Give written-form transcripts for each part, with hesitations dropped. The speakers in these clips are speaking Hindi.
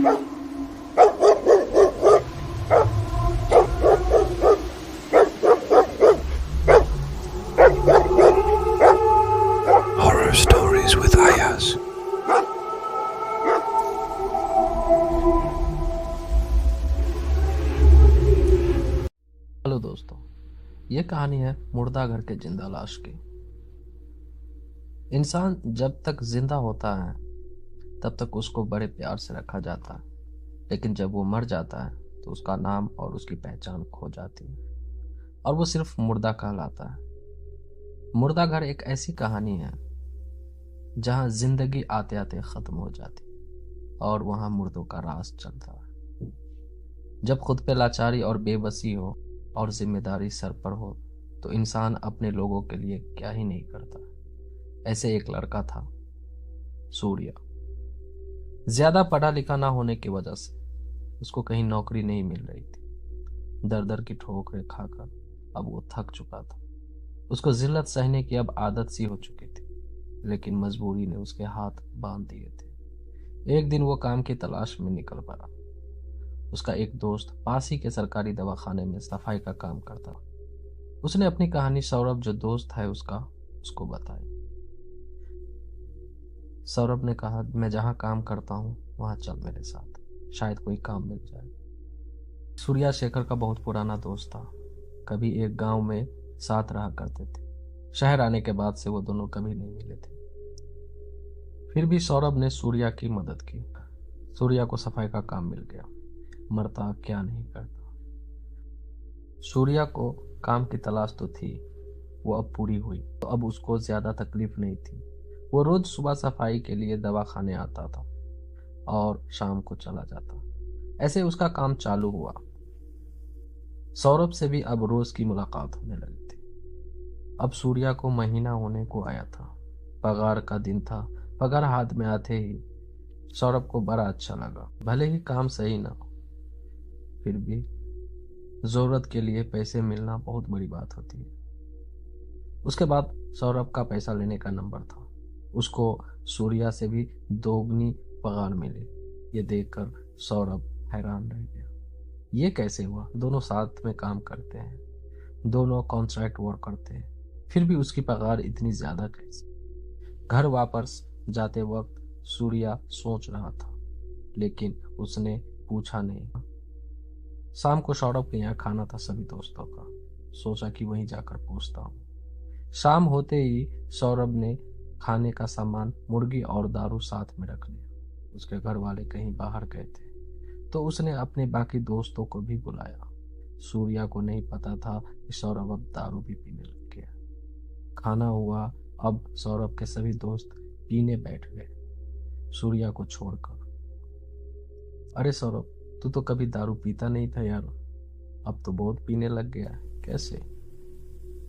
Horror Stories with Ayaz. Hello दोस्तों, ये कहानी है मुर्दा घर के जिंदा लाश की। इंसान जब तक जिंदा होता है तब तक उसको बड़े प्यार से रखा जाता है, लेकिन जब वो मर जाता है तो उसका नाम और उसकी पहचान खो जाती है और वो सिर्फ मुर्दा कहलाता है। मुर्दा घर एक ऐसी कहानी है जहां जिंदगी आते आते खत्म हो जाती और वहां मुर्दों का राज चलता है। जब खुद पे लाचारी और बेबसी हो और जिम्मेदारी सर पर हो तो इंसान अपने लोगों के लिए क्या ही नहीं करता। ऐसे एक लड़का था, सूर्या। ज्यादा पढ़ा लिखा ना होने की वजह से उसको कहीं नौकरी नहीं मिल रही थी। दर दर की ठोकरें खाकर अब वो थक चुका था। उसको जिल्लत सहने की अब आदत सी हो चुकी थी, लेकिन मजबूरी ने उसके हाथ बांध दिए थे। एक दिन वो काम की तलाश में निकल पड़ा। उसका एक दोस्त पास ही के सरकारी दवाखाने में सफाई का काम करता। उसने अपनी कहानी सौरभ, जो दोस्त है उसको बताई। सौरभ ने कहा, मैं जहां काम करता हूं वहां चल मेरे साथ, शायद कोई काम मिल जाए। सूर्या शेखर का बहुत पुराना दोस्त था। कभी एक गांव में साथ रहा करते थे। शहर आने के बाद से वो दोनों कभी नहीं मिले थे। फिर भी सौरभ ने सूर्या की मदद की। सूर्या को सफाई का काम मिल गया। मरता क्या नहीं करता। सूर्या को काम की तलाश तो थी, वो अब पूरी हुई तो अब उसको ज्यादा तकलीफ नहीं थी। वो रोज सुबह सफाई के लिए दवाखाने आता था और शाम को चला जाता। ऐसे उसका काम चालू हुआ। सौरभ से भी अब रोज की मुलाकात होने लगी थी। अब सूर्या को महीना होने को आया था। पगार का दिन था। पगार हाथ में आते ही सौरभ को बड़ा अच्छा लगा। भले ही काम सही ना हो, फिर भी जरूरत के लिए पैसे मिलना बहुत बड़ी बात होती है। उसके बाद सौरभ का पैसा लेने का नंबर था। उसको सूर्या से भी दोगुनी पगार मिली। ये देखकर सौरभ हैरान रह गया। ये कैसे हुआ? दोनों साथ में काम करते हैं, दोनों कॉन्ट्रैक्ट वर्क करते हैं, फिर भी उसकी पगार इतनी ज्यादा कैसे? घर वापस जाते वक्त सूर्या सोच रहा था, लेकिन उसने पूछा नहीं। शाम को सौरभ के यहाँ खाना था सभी दोस्तों का। सोचा कि वहीं जाकर पूछता हूँ। शाम होते ही सौरभ ने खाने का सामान, मुर्गी और दारू साथ में रख लिया। उसके घर वाले कहीं बाहर गए थे तो उसने अपने बाकी दोस्तों को भी बुलाया। सूर्या को नहीं पता था कि सौरभ अब दारू भी पीने लग गया। खाना हुआ। अब सौरभ के सभी दोस्त पीने बैठ गए, सूर्या को छोड़कर। अरे सौरभ, तू तो कभी दारू पीता नहीं था यार, अब तो बहुत पीने लग गया है, कैसे?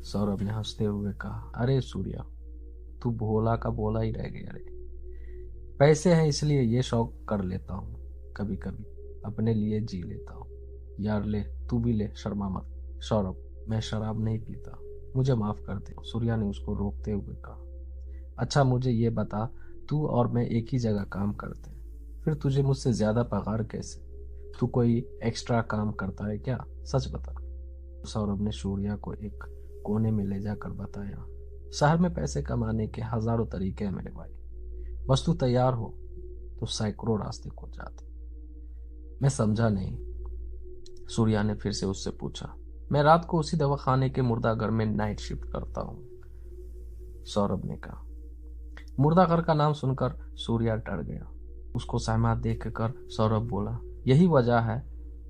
सौरभ ने हंसते हुए कहा, अरे सूर्या, तू भोला का भोला ही रह गया रे। पैसे हैं इसलिए ये शौक कर लेता हूँ, कभी कभी अपने लिए जी लेता हूँ। यार ले, तू भी ले, शर्मा मत। सौरभ, मैं शराब नहीं पीता, मुझे माफ कर दे, सूर्या ने उसको रोकते हुए कहा। अच्छा मुझे ये बता, तू और मैं एक ही जगह काम करते हैं, फिर तुझे मुझसे ज्यादा पगार कैसे? तू कोई एक्स्ट्रा काम करता है क्या? सच बता। सौरभ ने सूर्या को एक कोने में ले जाकर बताया, शहर में पैसे कमाने के हजारों तरीके हैं मेरे भाई, बस तू तैयार हो तो सैकड़ों रास्ते खुल जाते। मैं समझा नहीं। सूर्या ने फिर से उससे पूछा। मैं रात को उसी दवाखाने के मुर्दा घर में नाइट शिफ्ट करता हूँ, सौरभ ने कहा। मुर्दा घर का नाम सुनकर सूर्या डर गया। उसको सहमत देखकर सौरभ बोला, यही वजह है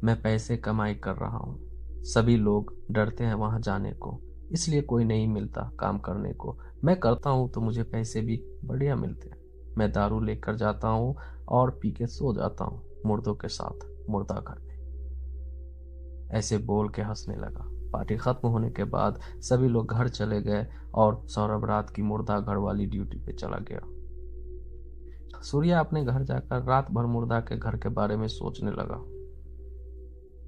मैं पैसे कमाई कर रहा हूँ। सभी लोग डरते हैं वहां जाने को, इसलिए कोई नहीं मिलता काम करने को। मैं करता हूँ तो मुझे पैसे भी बढ़िया मिलते हैं। मैं दारू लेकर जाता हूँ और पी के सो जाता हूँ मुर्दों के साथ मुर्दा घर में। ऐसे बोल के हंसने लगा। पार्टी खत्म होने के बाद सभी लोग घर चले गए और सौरभ रात की मुर्दा घर वाली ड्यूटी पे चला गया। सूर्या अपने घर जाकर रात भर मुर्दा के घर के बारे में सोचने लगा।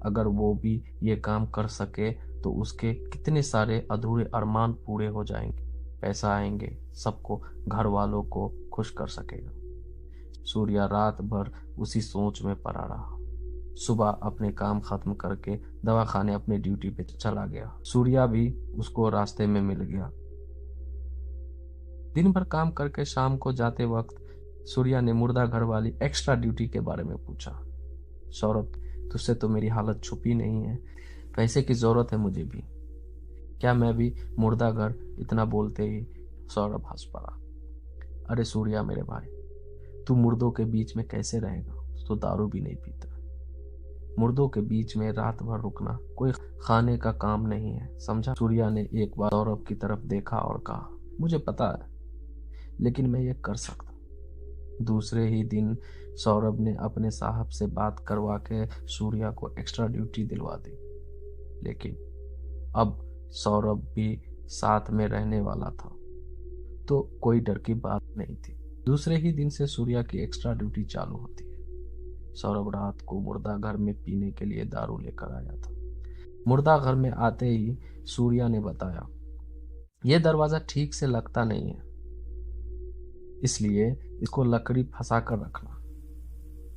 अगर वो भी ये काम कर सके तो उसके कितने सारे अधूरे अरमान पूरे हो जाएंगे। पैसा आएंगे, सबको, घर वालों को खुश कर सकेगा। सूर्या रात भर उसी सोच में पड़ा रहा। सुबह अपने काम खत्म करके दवाखाने अपने ड्यूटी पे चला गया। सूर्या भी उसको रास्ते में मिल गया। दिन भर काम करके शाम को जाते वक्त सूर्या ने मुर्दा घर वाली एक्स्ट्रा ड्यूटी के बारे में पूछा। सौरभ, तुझसे तो मेरी हालत छुपी नहीं है, पैसे की जरूरत है मुझे भी। क्या मैं भी मुर्दा घर? इतना बोलते ही सौरभ हंस पड़ा। अरे सूर्या मेरे भाई, तू मुर्दों के बीच में कैसे रहेगा? तो दारू भी नहीं पीता। मुर्दों के बीच में रात भर रुकना कोई खाने का काम नहीं है, समझा? सूर्या ने एक बार सौरभ की तरफ देखा और कहा, मुझे पता है, लेकिन मैं ये कर सकता। दूसरे ही दिन सौरभ ने अपने साहब से बात करवा के सूर्या को एक्स्ट्रा ड्यूटी दिलवा दी। लेकिन अब सौरभ भी साथ में रहने वाला था, तो कोई डर की बात नहीं थी। दूसरे ही दिन से सूर्या की एक्स्ट्रा ड्यूटी चालू होती है। सौरभ रात को मुर्दा घर में पीने के लिए दारू लेकर आया था। मुर्दा घर में आते ही सूर्या ने बताया, यह दरवाजा ठीक से लगता नहीं है, इसलिए इसको लकड़ी फंसा कर रखना।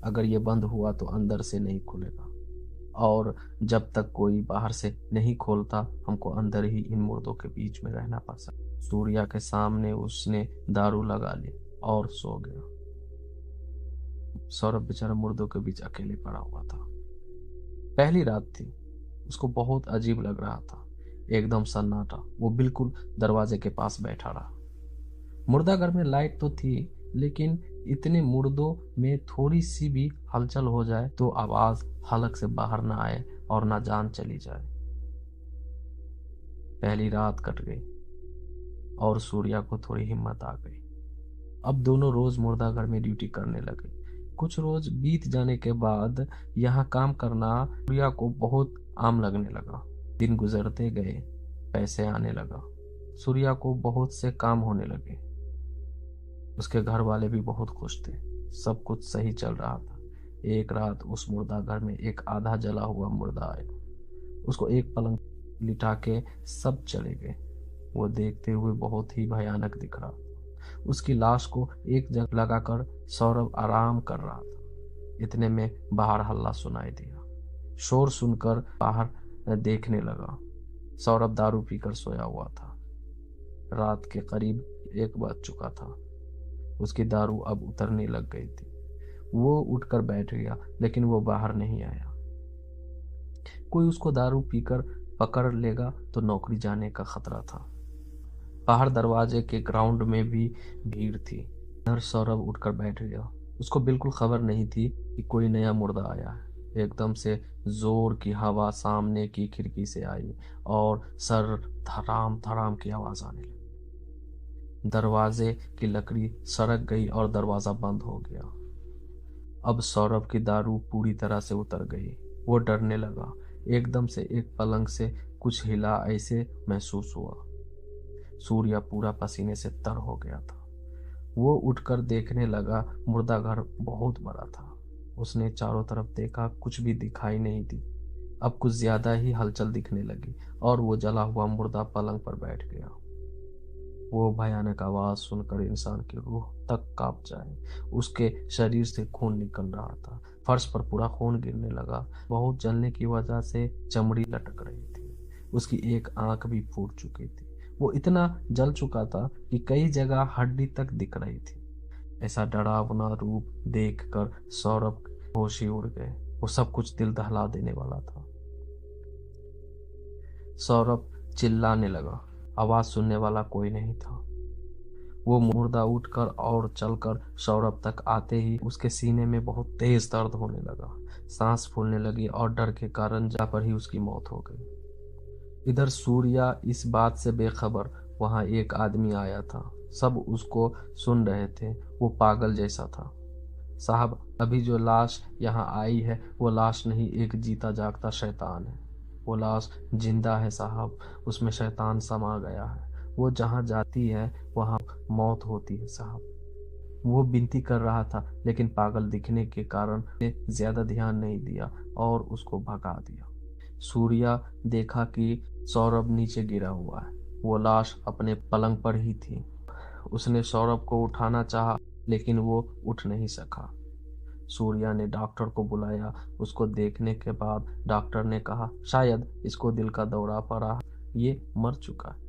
अगर ये बंद हुआ तो अंदर से नहीं खुलेगा, और जब तक कोई बाहर से नहीं खोलता हमको अंदर ही इन मुर्दों के बीच में रहना पड़ सकता। सूर्या के सामने उसने दारू लगा ली और सो गया। सौरभ बेचारा मुर्दों के बीच अकेले पड़ा हुआ था। पहली रात थी, उसको बहुत अजीब लग रहा था। एकदम सन्नाटा। वो बिल्कुल दरवाजे के पास बैठा रहा। मुर्दा घर में लाइट तो थी, लेकिन इतने मुर्दों में थोड़ी सी भी हलचल हो जाए तो आवाज हलक से बाहर ना आए और ना जान चली जाए। पहली रात कट गई और सूर्या को थोड़ी हिम्मत आ गई। अब दोनों रोज मुर्दा घर में ड्यूटी करने लगे। कुछ रोज बीत जाने के बाद यहाँ काम करना सूर्या को बहुत आम लगने लगा। दिन गुजरते गए, पैसे आने लगा। सूर्या को बहुत से काम होने लगे। उसके घर वाले भी बहुत खुश थे। सब कुछ सही चल रहा था। एक रात उस मुर्दा घर में एक आधा जला हुआ मुर्दा आया। उसको एक पलंग लिटा के सब चले गए। वो देखते हुए बहुत ही भयानक दिख रहा था। उसकी लाश को एक जगह लगाकर सौरभ आराम कर रहा था। इतने में बाहर हल्ला सुनाई दिया। शोर सुनकर बाहर देखने लगा। सौरभ दारू पीकर सोया हुआ था। रात के करीब 1 बज चुका था। उसकी दारू अब उतरने लग गई थी। वो उठकर बैठ गया, लेकिन वो बाहर नहीं आया। कोई उसको दारू पीकर पकड़ लेगा तो नौकरी जाने का खतरा था। बाहर दरवाजे के ग्राउंड में भी भीड़ थी। इधर सौरभ उठकर बैठ गया। उसको बिल्कुल खबर नहीं थी कि कोई नया मुर्दा आया है। एकदम से जोर की हवा सामने की खिड़की से आई और सर धड़ाम धड़ाम की आवाज आने लगी। दरवाजे की लकड़ी सरक गई और दरवाजा बंद हो गया। अब सौरभ की दारू पूरी तरह से उतर गई। वो डरने लगा। एकदम से एक पलंग से कुछ हिला, ऐसे महसूस हुआ। सूर्या पूरा पसीने से तर हो गया था। वो उठकर देखने लगा। मुर्दा घर बहुत बड़ा था। उसने चारों तरफ देखा, कुछ भी दिखाई नहीं दी। अब कुछ ज्यादा ही हलचल दिखने लगी और वो जला हुआ मुर्दा पलंग पर बैठ गया। वो भयानक आवाज सुनकर इंसान की रूह तक कांप जाए। उसके शरीर से खून निकल रहा था। फर्श पर पूरा खून गिरने लगा। बहुत जलने की वजह से चमड़ी लटक रही थी। उसकी एक आंख भी फूट चुकी थी। वो इतना जल चुका था कि कई जगह हड्डी तक दिख रही थी। ऐसा डरावना रूप देखकर सौरभ होश ही उड़ गए। वो सब कुछ दिल दहला देने वाला था। सौरभ चिल्लाने लगा। आवाज सुनने वाला कोई नहीं था। वो मुर्दा उठकर और चलकर सौरभ तक आते ही उसके सीने में बहुत तेज दर्द होने लगा। सांस फूलने लगी और डर के कारण जा पर ही उसकी मौत हो गई। इधर सूर्या इस बात से बेखबर। वहां एक आदमी आया था। सब उसको सुन रहे थे। वो पागल जैसा था। साहब, अभी जो लाश यहाँ आई है वो लाश नहीं, एक जीता जागता शैतान है। वो लाश जिंदा है साहब, उसमें शैतान समा गया है। वो जहाँ जाती है वहाँ मौत होती है साहब। वो विनती कर रहा था, लेकिन पागल दिखने के कारण ने ज्यादा ध्यान नहीं दिया और उसको भगा दिया। सूर्या देखा कि सौरभ नीचे गिरा हुआ है। वो लाश अपने पलंग पर ही थी। उसने सौरभ को उठाना चाहा, लेकिन वो उठ नहीं सका। सूर्या ने डॉक्टर को बुलाया। उसको देखने के बाद डॉक्टर ने कहा, शायद इसको दिल का दौरा पड़ा, ये मर चुका है।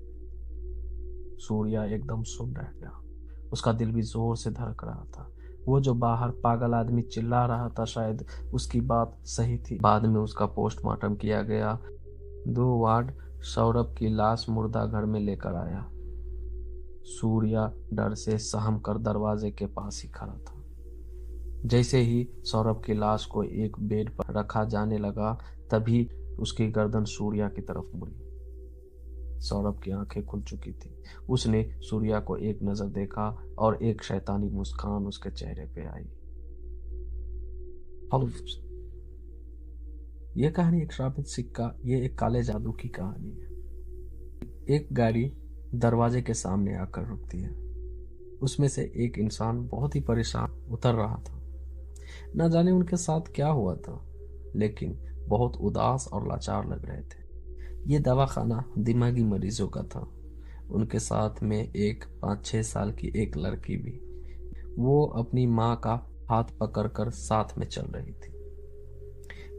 सूर्या एकदम सुन रह गया। उसका दिल भी जोर से धड़क रहा था। वो जो बाहर पागल आदमी चिल्ला रहा था, शायद उसकी बात सही थी। बाद में उसका पोस्टमार्टम किया गया। 2 वार्ड सौरभ की लाश मुर्दा घर में लेकर आया। सूर्या डर से सहम कर दरवाजे के पास ही खड़ा था। जैसे ही सौरभ की लाश को एक बेड पर रखा जाने लगा, तभी उसकी गर्दन सूर्या की तरफ मुड़ी। सौरभ की आंखें खुल चुकी थी। उसने सूर्या को एक नजर देखा और एक शैतानी मुस्कान उसके चेहरे पे आई। हेलो दोस्त, ये कहानी एक श्रापित सिक्का, ये एक काले जादू की कहानी है। एक गाड़ी दरवाजे के सामने आकर रुकती है। उसमें से एक इंसान बहुत ही परेशान उतर रहा था। न जाने उनके साथ क्या हुआ था, लेकिन बहुत उदास और लाचार लग रहे थे। ये दवाखाना दिमागी मरीजों का था। उनके साथ में एक 5-6 साल की एक लड़की भी। वो अपनी माँ का हाथ पकड़कर साथ में चल रही थी।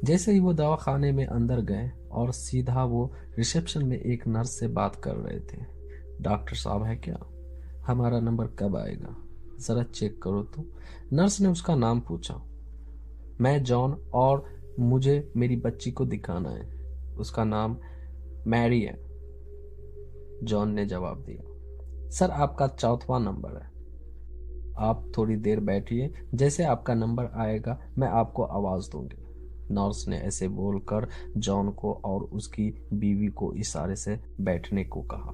जैसे ही वो दवाखाने में अंदर गए और सीधा वो रिसेप्शन में एक नर्स से बात कर रहे थे। डॉक्टर साहब है क्या? हमारा नंबर कब आएगा? जरा चेक करो तो। नर्स ने उसका नाम पूछा। मैं जॉन, और मुझे मेरी बच्ची को दिखाना है। उसका नाम मैरी है, जॉन ने जवाब दिया। सर, आपका 4वां नंबर है। आप थोड़ी देर बैठिए, जैसे आपका नंबर आएगा मैं आपको आवाज दूंगी। नर्स ने ऐसे बोलकर जॉन को और उसकी बीवी को इशारे से बैठने को कहा।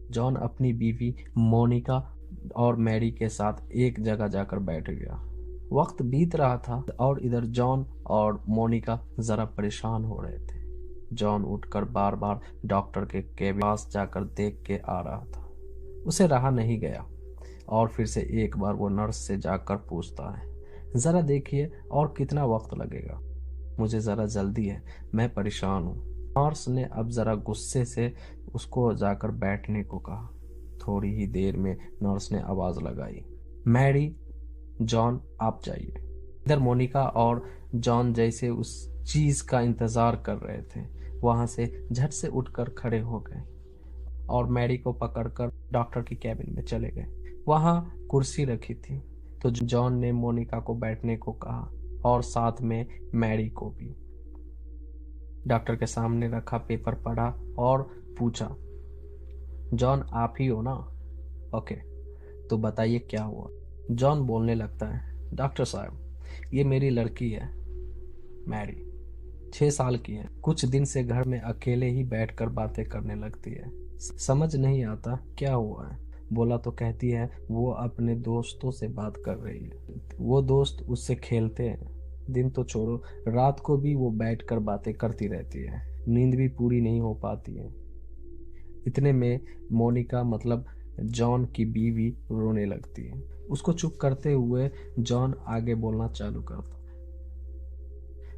जॉन अपनी बीवी मोनिका और मैरी के साथ एक जगह जाकर बैठ गया। वक्त बीत रहा था और इधर जॉन और मोनिका जरा परेशान हो रहे थे। जॉन उठकर बार बार डॉक्टर के केबिन पास जाकर देख के आ रहा था। उसे रहा नहीं गया और फिर से एक बार वो नर्स से जाकर पूछता है, जरा देखिए और कितना वक्त लगेगा? मुझे जरा जल्दी है, मैं परेशान हूँ। नर्स ने अब जरा गुस्से से उसको जाकर बैठने को कहा। थोड़ी ही देर में नर्स ने आवाज लगाई, मैरी, जॉन आप जाइए। इधर मोनिका और जॉन जैसे उस चीज का इंतजार कर रहे थे, वहां से झट से उठकर खड़े हो गए और मैरी को पकड़कर डॉक्टर की कैबिन में चले गए। वहां कुर्सी रखी थी तो जॉन ने मोनिका को बैठने को कहा और साथ में मैरी को भी। डॉक्टर के सामने रखा पेपर पढ़ा और पूछा, जॉन आप ही हो ना? ओके, तो बताइए क्या हुआ? जॉन बोलने लगता है, डॉक्टर साहब, ये मेरी लड़की है मैरी, 6 साल की है। कुछ दिन से घर में अकेले ही बैठकर बातें करने लगती है। समझ नहीं आता क्या हुआ है। बोला तो कहती है वो अपने दोस्तों से बात कर रही है। वो दोस्त उससे खेलते हैं। दिन तो छोड़ो, रात को भी वो बैठकर बातें करती रहती है। नींद भी पूरी नहीं हो पाती है। इतने में मोनिका मतलब जॉन की बीवी रोने लगती है। उसको चुप करते हुए जॉन आगे बोलना चालू करता।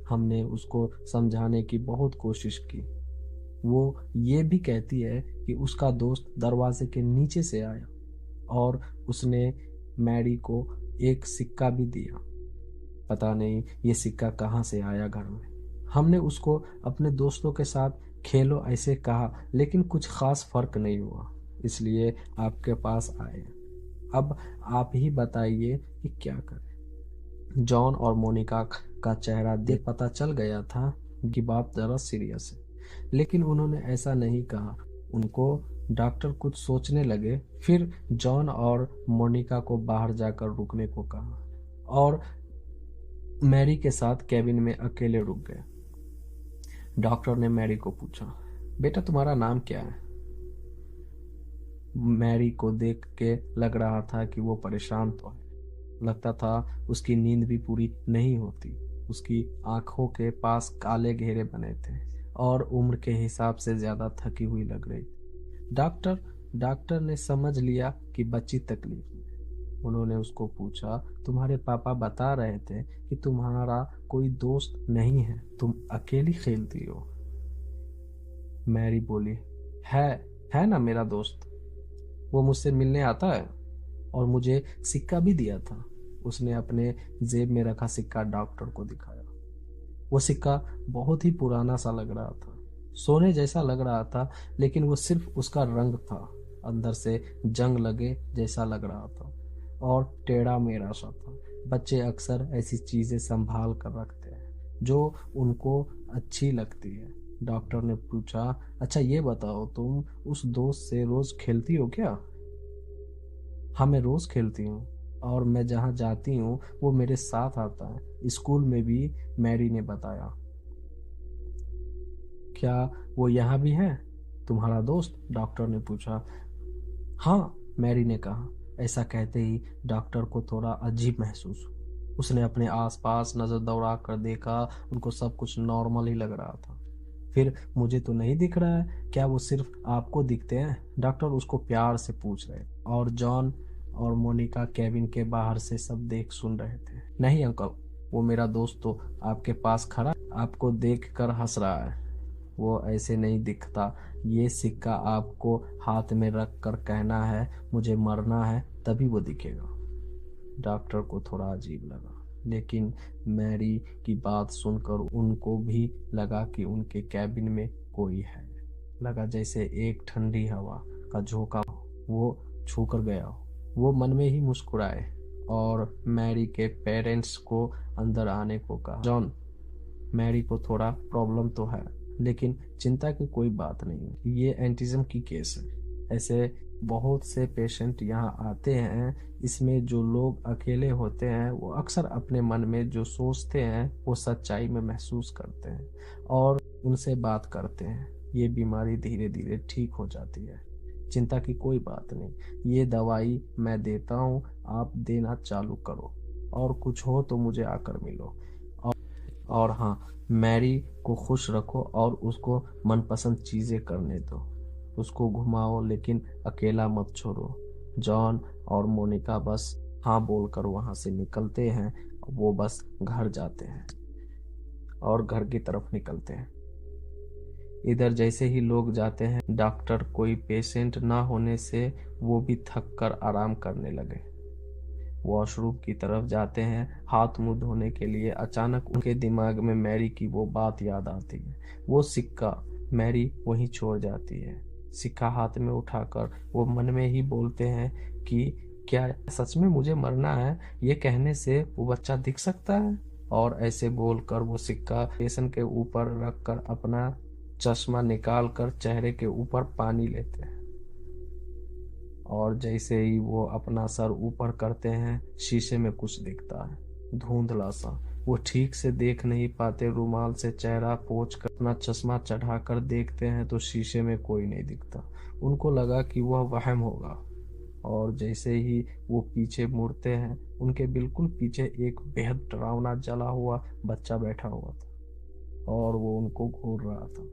हमने उसको समझाने की बहुत कोशिश की। वो ये भी कहती है कि उसका दोस्त दरवाजे के नीचे से आया और उसने मैरी को एक सिक्का भी दिया। पता नहीं ये सिक्का कहाँ से आया घर में। हमने उसको अपने दोस्तों के साथ खेलो ऐसे कहा, लेकिन कुछ खास फर्क नहीं हुआ, इसलिए आपके पास आए। अब आप ही बताइए कि क्या करें। जॉन और मोनिका का चेहरा देख पता चल गया था कि बात जरा सीरियस है, लेकिन उन्होंने ऐसा नहीं कहा। उनको डॉक्टर कुछ सोचने लगे। फिर जॉन और मोनिका को बाहर जाकर रुकने को कहा और मैरी के साथ कैबिन में अकेले रुक गए। डॉक्टर ने मैरी को पूछा, बेटा तुम्हारा नाम क्या है? मैरी को देख के लग रहा था कि वो परेशान तो है। लगता था उसकी नींद भी पूरी नहीं होती। उसकी आंखों के पास काले घेरे बने थे और उम्र के हिसाब से ज्यादा थकी हुई लग रही थी। डॉक्टर ने समझ लिया कि बच्ची तकलीफ में। उन्होंने उसको पूछा, तुम्हारे पापा बता रहे थे कि तुम्हारा कोई दोस्त नहीं है, तुम अकेली खेलती हो। मैरी बोली, है ना मेरा दोस्त, वो मुझसे मिलने आता है और मुझे सिक्का भी दिया था। उसने अपने जेब में रखा सिक्का डॉक्टर को दिखाया। वो सिक्का बहुत ही पुराना सा लग रहा था, सोने जैसा लग रहा था, लेकिन वो सिर्फ उसका रंग था। अंदर से जंग लगे जैसा लग रहा था और टेढ़ा मेढ़ा सा था। बच्चे अक्सर ऐसी चीजें संभाल कर रखते हैं जो उनको अच्छी लगती है। डॉक्टर ने पूछा, अच्छा ये बताओ, तुम उस दोस्त से रोज खेलती हो क्या? हाँ, मैं रोज खेलती हूँ और मैं जहाँ जाती हूँ वो मेरे साथ आता है। स्कूल में भी। मैरी ने बताया। क्या वो यहाँ भी है, तुम्हारा दोस्त? डॉक्टर ने पूछा। हाँ, मैरी ने कहा। ऐसा कहते ही डॉक्टर को थोड़ा अजीब महसूस हुआ। उसने अपने आसपास नजर दौड़ा कर देखा। उनको सब कुछ नॉर्मल ही लग रहा था। फिर, मुझे तो नहीं दिख रहा है, क्या वो सिर्फ आपको दिखते हैं? डॉक्टर उसको प्यार से पूछ रहे। और जॉन और मोनिका केबिन के बाहर से सब देख सुन रहे थे। नहीं अंकल, वो मेरा दोस्त तो आपके पास खड़ा आपको देख कर हंस रहा है। वो ऐसे नहीं दिखता। ये सिक्का आपको हाथ में रख कर कहना है मुझे मरना है, तभी वो दिखेगा। डॉक्टर को थोड़ा अजीब लगा, लेकिन मैरी की बात सुनकर उनको भी लगा कि उनके कैबिन में कोई है। लगा जैसे एक ठंडी हवा का झोंका वो छूकर गया हो। वो मन में ही मुस्कुराए और मैरी के पेरेंट्स को अंदर आने को कहा। जॉन, मैरी को थोड़ा प्रॉब्लम तो है, लेकिन चिंता की कोई बात नहीं। ये एंटिज्म की केस है। ऐसे बहुत से पेशेंट यहाँ आते हैं। इसमें जो लोग अकेले होते हैं वो अक्सर अपने मन में जो सोचते हैं वो सच्चाई में महसूस करते हैं और उनसे बात करते हैं। ये बीमारी धीरे धीरे ठीक हो जाती है। चिंता की कोई बात नहीं। ये दवाई मैं देता हूँ, आप देना चालू करो और कुछ हो तो मुझे आकर मिलो। और हाँ, मैरी को खुश रखो और उसको मनपसंद चीजें करने दो। उसको घुमाओ, लेकिन अकेला मत छोड़ो। जॉन और मोनिका बस हाँ बोलकर वहां से निकलते हैं। वो बस घर जाते हैं और घर की तरफ निकलते हैं। इधर जैसे ही लोग जाते हैं, डॉक्टर कोई पेशेंट ना होने से वो भी थक कर आराम करने लगे। वॉशरूम की तरफ जाते हैं हाथ मुंह धोने के लिए। अचानक उनके दिमाग में मैरी की वो बात याद आती है, वो सिक्का। मैरी वहीं छोड़ जाती है। सिक्का हाथ में उठाकर वो मन में ही बोलते हैं कि क्या सच में मुझे मरना है? ये कहने से वो बच्चा दिख सकता है? और ऐसे बोलकर वो सिक्का बेसन के ऊपर रखकर अपना चश्मा निकाल कर चेहरे के ऊपर पानी लेते हैं। और जैसे ही वो अपना सर ऊपर करते हैं, शीशे में कुछ दिखता है, धुंधला सा। वो ठीक से देख नहीं पाते। रुमाल से चेहरा पोंछ कर अपना चश्मा चढ़ाकर देखते हैं तो शीशे में कोई नहीं दिखता। उनको लगा कि वह वहम होगा। और जैसे ही वो पीछे मुड़ते हैं, उनके बिल्कुल पीछे एक बेहद डरावना जला हुआ बच्चा बैठा हुआ था और वो उनको घूर रहा था।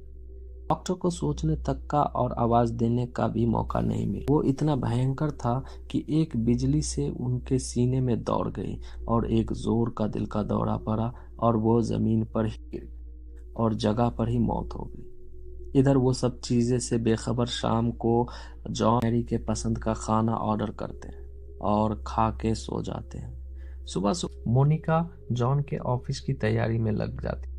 डॉक्टर को सोचने तक का और आवाज देने का भी मौका नहीं मिला। वो इतना भयंकर था कि एक बिजली से उनके सीने में दौड़ गई और एक जोर का दिल का दौरा पड़ा और वो जमीन पर ही गिर गई और जगह पर ही मौत हो गई। इधर वो सब चीजें से बेखबर शाम को जॉन मैरी के पसंद का खाना ऑर्डर करते हैं और खा के सो जाते हैं। सुबह सुबह मोनिका जॉन के ऑफिस की तैयारी में लग जाती।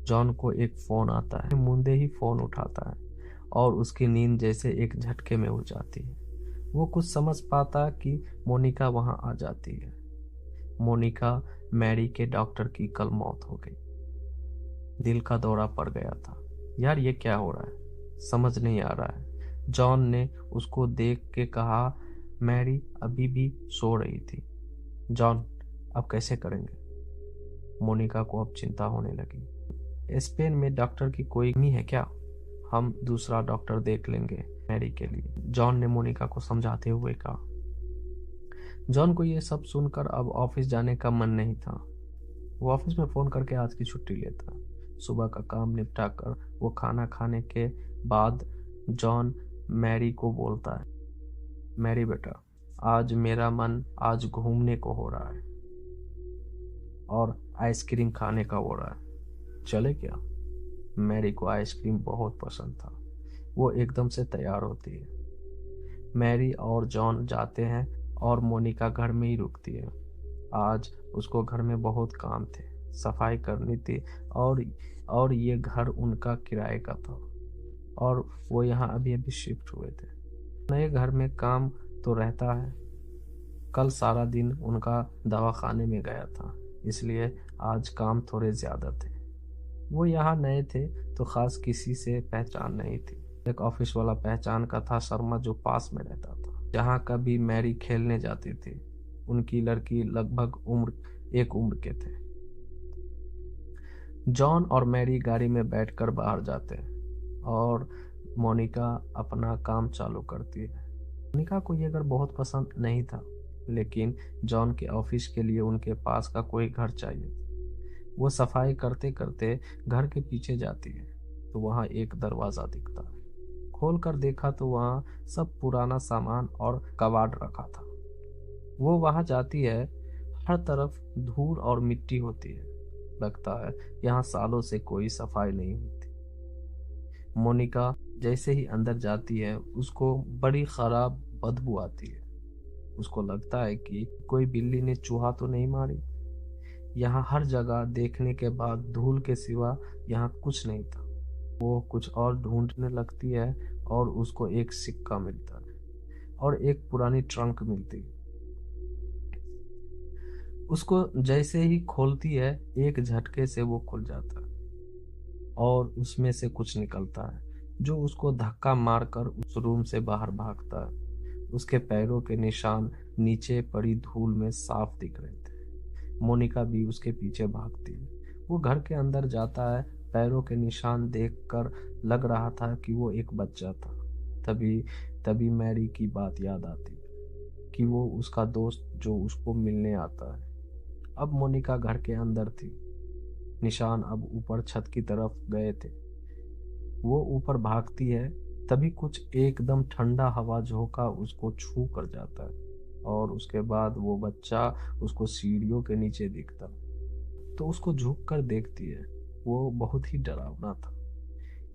जॉन को एक फोन आता है। मुंदे ही फोन उठाता है और उसकी नींद जैसे एक झटके में उड़ जाती है। वो कुछ समझ पाता कि मोनिका वहां आ जाती है। मोनिका मैरी के डॉक्टर की कल मौत हो गई। दिल का दौरा पड़ गया था। यार, ये क्या हो रहा है? समझ नहीं आ रहा है। जॉन ने उसको देख के कहा, मैरी अभी भी सो रही थी। जॉन, अब कैसे करेंगे? मोनिका को अब चिंता होने लगी। स्पेन में डॉक्टर की कोई कमी है क्या? हम दूसरा डॉक्टर देख लेंगे मैरी के लिए, जॉन ने मोनिका को समझाते हुए कहा। जॉन को यह सब सुनकर अब ऑफिस जाने का मन नहीं था। वो ऑफिस में फोन करके आज की छुट्टी लेता। सुबह का काम निपटा कर वो खाना खाने के बाद जॉन मैरी को बोलता है, मैरी बेटा, आज मेरा मन आज घूमने को हो रहा है और आइसक्रीम खाने का हो रहा है, चले क्या? मैरी को आइसक्रीम बहुत पसंद था। वो एकदम से तैयार होती है। मैरी और जॉन जाते हैं और मोनिका घर में ही रुकती है। आज उसको घर में बहुत काम थे, सफाई करनी थी और ये घर उनका किराए का था और वो यहाँ अभी अभी शिफ्ट हुए थे। नए घर में काम तो रहता है। कल सारा दिन उनका दवाखाने में गया था, इसलिए आज काम थोड़े ज्यादा थे। वो यहाँ नए थे तो खास किसी से पहचान नहीं थी। एक ऑफिस वाला पहचान का था, शर्मा, जो पास में रहता था, जहाँ कभी मैरी खेलने जाती थी। उनकी लड़की लगभग एक उम्र के थे। जॉन और मैरी गाड़ी में बैठकर बाहर जाते हैं और मोनिका अपना काम चालू करती है। मोनिका को ये घर बहुत पसंद नहीं था, लेकिन जॉन के ऑफिस के लिए उनके पास का कोई घर चाहिए। वो सफाई करते करते घर के पीछे जाती है तो वहाँ एक दरवाजा दिखता है। खोल कर देखा तो वहाँ सब पुराना सामान और कबाड़ रखा था। वो वहाँ जाती है, हर तरफ धूल और मिट्टी होती है। लगता है यहाँ सालों से कोई सफाई नहीं हुई थी। मोनिका जैसे ही अंदर जाती है उसको बड़ी खराब बदबू आती है। उसको लगता है कि कोई बिल्ली ने चूहा तो नहीं मारी। यहाँ हर जगह देखने के बाद धूल के सिवा यहाँ कुछ नहीं था। वो कुछ और ढूंढने लगती है और उसको एक सिक्का मिलता है और एक पुरानी ट्रंक मिलती है। उसको जैसे ही खोलती है एक झटके से वो खुल जाता है और उसमें से कुछ निकलता है जो उसको धक्का मारकर उस रूम से बाहर भागता है। उसके पैरों के निशान नीचे पड़ी धूल में साफ दिख रहे थे। मोनिका भी उसके पीछे भागती है। वो घर के अंदर जाता है। पैरों के निशान देखकर लग रहा था कि वो एक बच्चा था। तभी तभी मैरी की बात याद आती कि वो उसका दोस्त जो उसको मिलने आता है। अब मोनिका घर के अंदर थी। निशान अब ऊपर छत की तरफ गए थे। वो ऊपर भागती है, तभी कुछ एकदम ठंडा हवा झोंका उसको छू कर जाता है और उसके बाद वो बच्चा उसको सीढ़ियों के नीचे दिखता तो उसको झुक कर देखती है। वो बहुत ही डरावना था।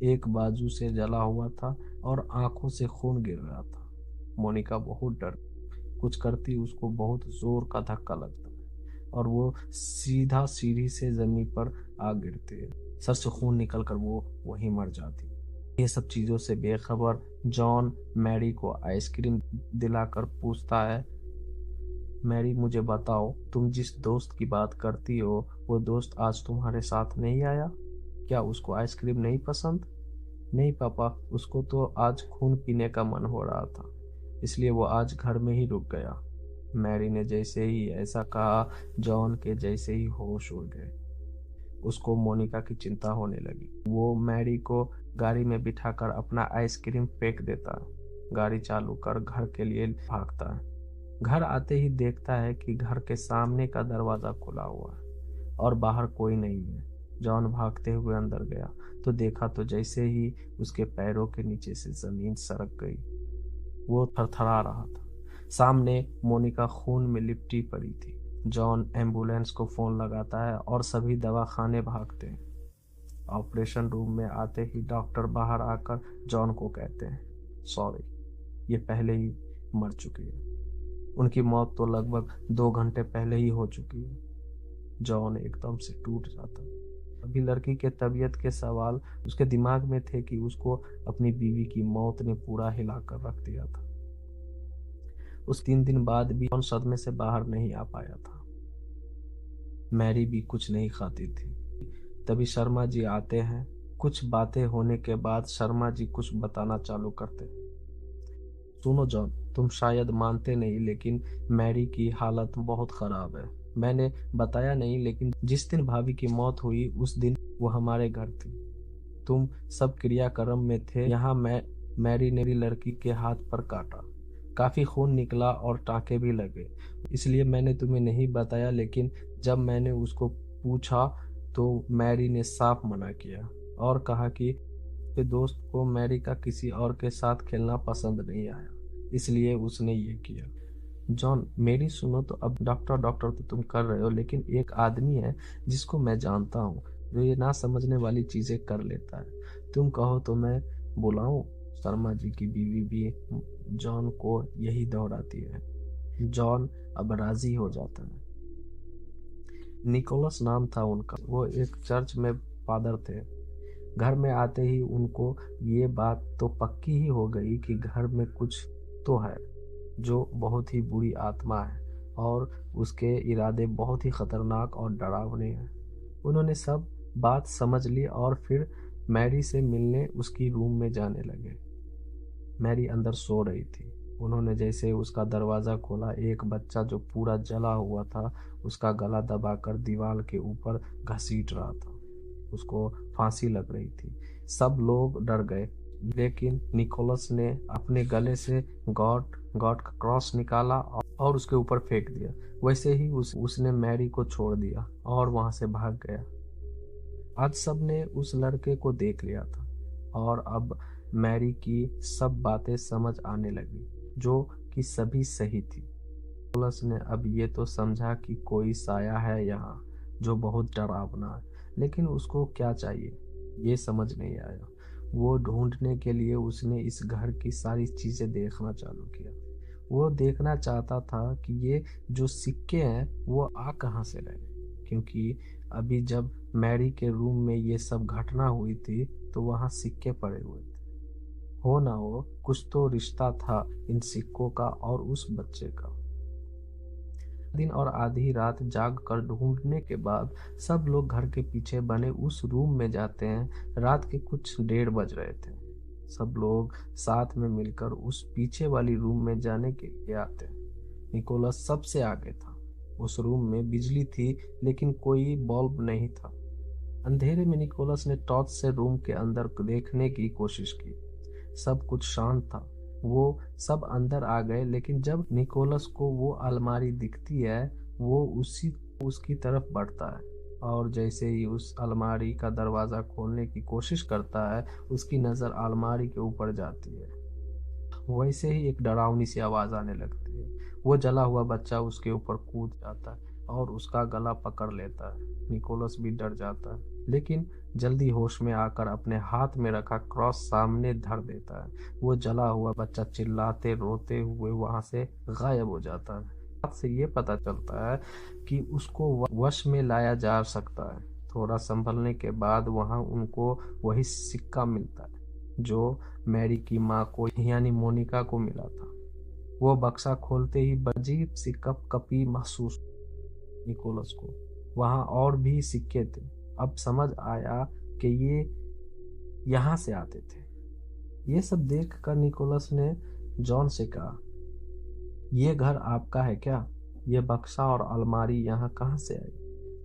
एक बाजू से जला हुआ था और आंखों से खून गिर रहा था। मोनिका बहुत डर कुछ करती उसको बहुत जोर का धक्का लगता और वो सीधा सीढ़ी से जमीन पर आ गिरती है। सर से खून निकलकर वो वहीं मर जाती। ये सब चीजों से बेखबर जॉन मैरी को आइसक्रीम दिलाकर पूछता है, मैरी मुझे बताओ, तुम जिस दोस्त की बात करती हो वो दोस्त आज तुम्हारे साथ नहीं आया? क्या उसको आइसक्रीम नहीं पसंद? नहीं पापा, उसको तो आज खून पीने का मन हो रहा था, इसलिए वो आज घर में ही रुक गया। मैरी ने जैसे ही ऐसा कहा जॉन के जैसे ही होश उड़ गए। उसको मोनिका की चिंता होने लगी। वो मैरी को गाड़ी में बिठाकर अपना आइसक्रीम फेंक देता है। गाड़ी चालू कर घर के लिए भागता है। घर आते ही देखता है कि घर के सामने का दरवाजा खुला हुआ है और बाहर कोई नहीं है। जॉन भागते हुए अंदर गया तो देखा तो जैसे ही उसके पैरों के नीचे से जमीन सरक गई। वो थरथरा रहा था। सामने मोनिका खून में लिपटी पड़ी थी। जॉन एम्बुलेंस को फोन लगाता है और सभी दवाखाने भागते हैं। ऑपरेशन रूम में आते ही डॉक्टर बाहर आकर जॉन को कहते हैं, सॉरी, ये पहले ही मर चुकी है। उनकी मौत तो लगभग 2 घंटे पहले ही हो चुकी है। जॉन एकदम से टूट जाता। अभी लड़की के तबीयत के सवाल उसके दिमाग में थे कि उसको अपनी बीवी की मौत ने पूरा हिलाकर रख दिया था। उस 3 दिन बाद भी जॉन सदमे से बाहर नहीं आ पाया था। मैरी भी कुछ नहीं खाती थी। तभी शर्मा जी आते हैं। कुछ बातें होने के बाद शर्मा जी कुछ बताना चालू करते। सुनो जॉन, तुम शायद मानते नहीं, लेकिन मैरी की हालत बहुत खराब है। मैंने बताया नहीं, लेकिन जिस दिन भाभी की मौत हुई उस दिन वो हमारे घर थी। तुम सब क्रियाक्रम में थे। यहाँ मैरी ने लड़की के हाथ पर काटा, काफी खून निकला और टाँके भी लगे। इसलिए मैंने तुम्हें नहीं बताया, लेकिन जब मैंने उसको पूछा तो मैरी ने साफ मना किया और कहा कि उसके दोस्त को मैरी का किसी और के साथ खेलना पसंद नहीं आया, इसलिए उसने ये किया। जॉन, मेरी सुनो तो। अब डॉक्टर डॉक्टर तो तुम कर रहे हो, लेकिन एक आदमी है जिसको मैं जानता हूँ जो ये ना समझने वाली चीजें कर लेता है। तुम कहो तो मैं बुलाऊं? शर्मा जी की बीवी भी जॉन को यही दोहराती है। जॉन अब राजी हो जाता है। निकोलस नाम था उनका। वो एक चर्च में फादर थे। घर में आते ही उनको ये बात तो पक्की ही हो गई कि घर में कुछ तो है जो बहुत ही बुरी आत्मा है और उसके इरादे बहुत ही खतरनाक और डरावने हैं। उन्होंने सब बात समझ ली और फिर मैरी से मिलने उसकी रूम में जाने लगे। मैरी अंदर सो रही थी। उन्होंने जैसे उसका दरवाज़ा खोला, एक बच्चा जो पूरा जला हुआ था उसका गला दबाकर दीवार के ऊपर घसीट रहा था। उसको फांसी लग रही थी। सब लोग डर गए, लेकिन निकोलस ने अपने गले से गॉड गॉड का क्रॉस निकाला और उसके ऊपर फेंक दिया। वैसे ही उसने मैरी को छोड़ दिया और वहां से भाग गया। आज सब ने उस लड़के को देख लिया था और अब मैरी की सब बातें समझ आने लगी, जो कि सभी सही थी। निकोलस ने अब ये तो समझा कि कोई साया है यहाँ जो बहुत डरावना है, लेकिन उसको क्या चाहिए ये समझ नहीं आया। वो ढूंढने के लिए उसने इस घर की सारी चीजें देखना चालू किया। वो देखना चाहता था कि ये जो सिक्के हैं वो आ कहाँ से रहे, क्योंकि अभी जब मैरी के रूम में ये सब घटना हुई थी तो वहाँ सिक्के पड़े हुए थे। हो ना हो कुछ तो रिश्ता था इन सिक्कों का और उस बच्चे का। दिन और आधी रात जाग कर ढूंढने के बाद सब लोग घर के पीछे बने उस रूम में जाते हैं। रात के कुछ 1:30 बज रहे थे। सब लोग साथ में मिलकर उस पीछे वाली रूम में जाने के लिए आते हैं। निकोलस सबसे आगे था। उस रूम में बिजली थी लेकिन कोई बल्ब नहीं था। अंधेरे में निकोलस ने टॉर्च से रूम के अंदर देखने की कोशिश की। सब कुछ शांत था। वो सब अंदर आ गए, लेकिन जब निकोलस को वो अलमारी दिखती है वो उसकी तरफ बढ़ता है और जैसे ही उस अलमारी का दरवाज़ा खोलने की कोशिश करता है उसकी नज़र अलमारी के ऊपर जाती है। वैसे ही एक डरावनी सी आवाज़ आने लगती है। वो जला हुआ बच्चा उसके ऊपर कूद जाता है और उसका गला पकड़ लेता है। निकोलस भी डर जाता है, लेकिन जल्दी होश में आकर अपने हाथ में रखा क्रॉस सामने धर देता है। वो जला हुआ बच्चा चिल्लाते रोते हुए वहां से गायब हो जाता है। बात से ये पता चलता है कि उसको वश में लाया जा सकता है। थोड़ा संभलने के बाद वहां उनको वही सिक्का मिलता है जो मैरी की माँ को यानी मोनिका को मिला था। वो बक्सा खोलते ही अजीब सी कपकपी महसूस निकोलस को। वहां और भी सिक्के थे। अब समझ आया कि ये यहाँ से आते थे। ये सब देखकर निकोलस ने जॉन से कहा, ये घर आपका है क्या? ये बक्सा और अलमारी यहाँ कहाँ से आई?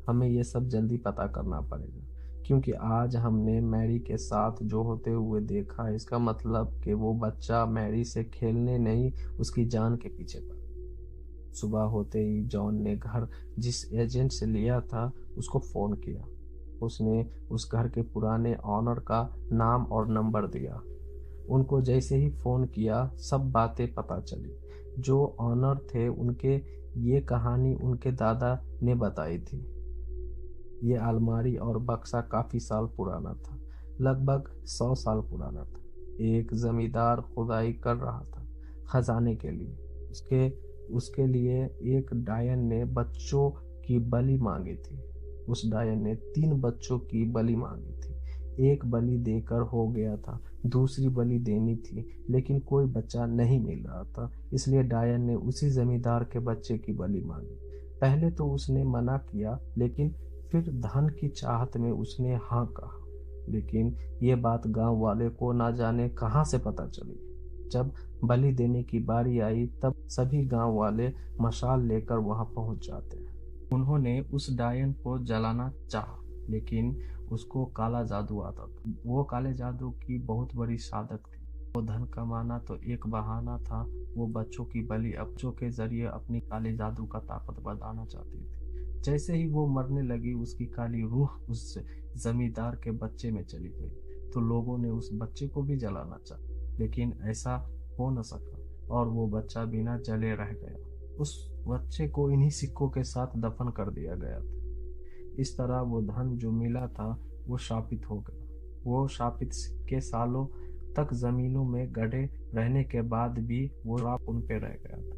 हमें ये सब जल्दी पता करना पड़ेगा, क्योंकि आज हमने मैरी के साथ जो होते हुए देखा, इसका मतलब कि वो बच्चा मैरी से खेलने नहीं उसकी जान के पीछे पड़ा। सुबह होते ही जॉन ने घर जिस एजेंट से लिया था उसको फोन किया। उसने उस घर के पुराने ऑनर का नाम और नंबर दिया। उनको जैसे ही फोन किया सब बातें पता चली। जो ऑनर थे उनके ये कहानी उनके दादा ने बताई थी। ये अलमारी और बक्सा काफी साल पुराना था, लगभग 100 साल पुराना था। एक जमींदार खुदाई कर रहा था खजाने के लिए। उसके लिए एक डायन ने बच्चों की बलि मांगी थी। उस डायन ने 3 बच्चों की बलि मांगी थी। एक बलि देकर हो गया था, दूसरी बलि देनी थी, लेकिन कोई बच्चा नहीं मिल रहा था। इसलिए डायन ने उसी जमींदार के बच्चे की बलि मांगी। पहले तो उसने मना किया, लेकिन फिर धन की चाहत में उसने हाँ कहा। लेकिन ये बात गांव वाले को ना जाने कहां से पता चली। जब बलि देने की बारी आई तब सभी गांव वाले मशाल लेकर वहां पहुंच जाते हैं। उन्होंने उस डायन को जलाना चाहा, लेकिन उसको काला जादू आता था। वो काले जादू की बहुत बड़ी साधक थी। वो धन कमाना तो एक बहाना था, वो बच्चों की बलि बच्चों के जरिए अपनी काले जादू का ताकत बढ़ाना चाहती थी। जैसे ही वो मरने लगी उसकी काली रूह उस जमींदार के बच्चे में चली गई, तो लोगों ने उस बच्चे को भी जलाना चाहा, लेकिन ऐसा हो न सका और वो बच्चा बिना जले रह गया। उस बच्चे को इन्हीं सिक्कों के साथ दफन कर दिया गया था। इस तरह वो धन जो मिला था वो शापित हो गया। वो शापित सिक्के सालों तक जमीनों में गड़े रहने के बाद भी वो श्राप उन पे रह गया था।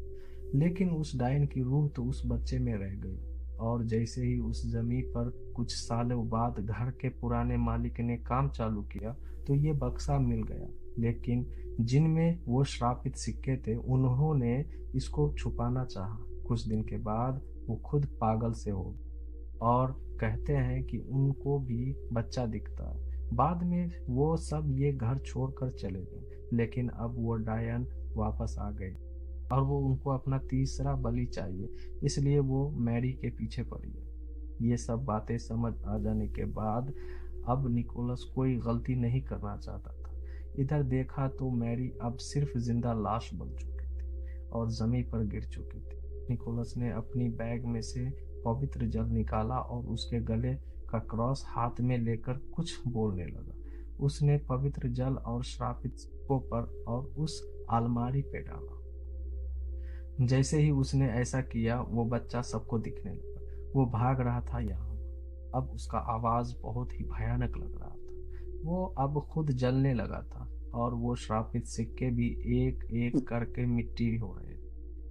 लेकिन उस डायन की रूह तो उस बच्चे में रह गई। और जैसे ही उस जमीन पर कुछ सालों बाद घर के पुराने मालिक ने काम चालू किया तो ये बक्सा मिल गया। लेकिन जिनमें वो श्रापित सिक्के थे उन्होंने इसको छुपाना चाहा। कुछ दिन के बाद वो खुद पागल से हो और कहते हैं कि उनको भी बच्चा दिखता है। बाद में वो सब ये घर छोड़कर चले गए, लेकिन अब वो डायन वापस आ गए और वो उनको अपना तीसरा बलि चाहिए, इसलिए वो मैरी के पीछे पड़ी है। ये सब बातें समझ आ जाने के बाद अब निकोलस कोई गलती नहीं करना चाहता था। इधर देखा तो मैरी अब सिर्फ जिंदा लाश बन चुकी थी और जमीन पर गिर चुकी थी। निकोलस ने अपनी बैग में से पवित्र जल निकाला और उसके गले का क्रॉस हाथ में लेकर कुछ बोलने लगा। उसने पवित्र जल और श्रापित सिक्कों पर और उस अलमारी पे डाला। जैसे ही उसने ऐसा किया वो बच्चा सबको दिखने लगा। वो भाग रहा था यहाँ। अब उसका आवाज बहुत ही भयानक लग रहा था। वो अब खुद जलने लगा था और वो श्रापित सिक्के भी एक एक करके मिट्टी हो रहे थे।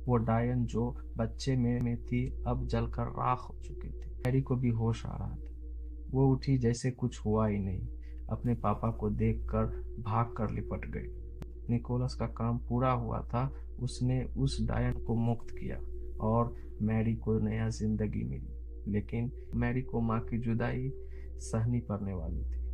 वो डायन जो बच्चे में थी अब जलकर राख हो चुकी थी। मैरी को भी होश आ रहा था। वो उठी जैसे कुछ हुआ ही नहीं। अपने पापा को देखकर भागकर लिपट गई। निकोलस का काम पूरा हुआ था। उसने उस डायन को मुक्त किया और मैरी को नया जिंदगी मिली। लेकिन मैरी को माँ की जुदाई सहनी पड़ने वाली थी।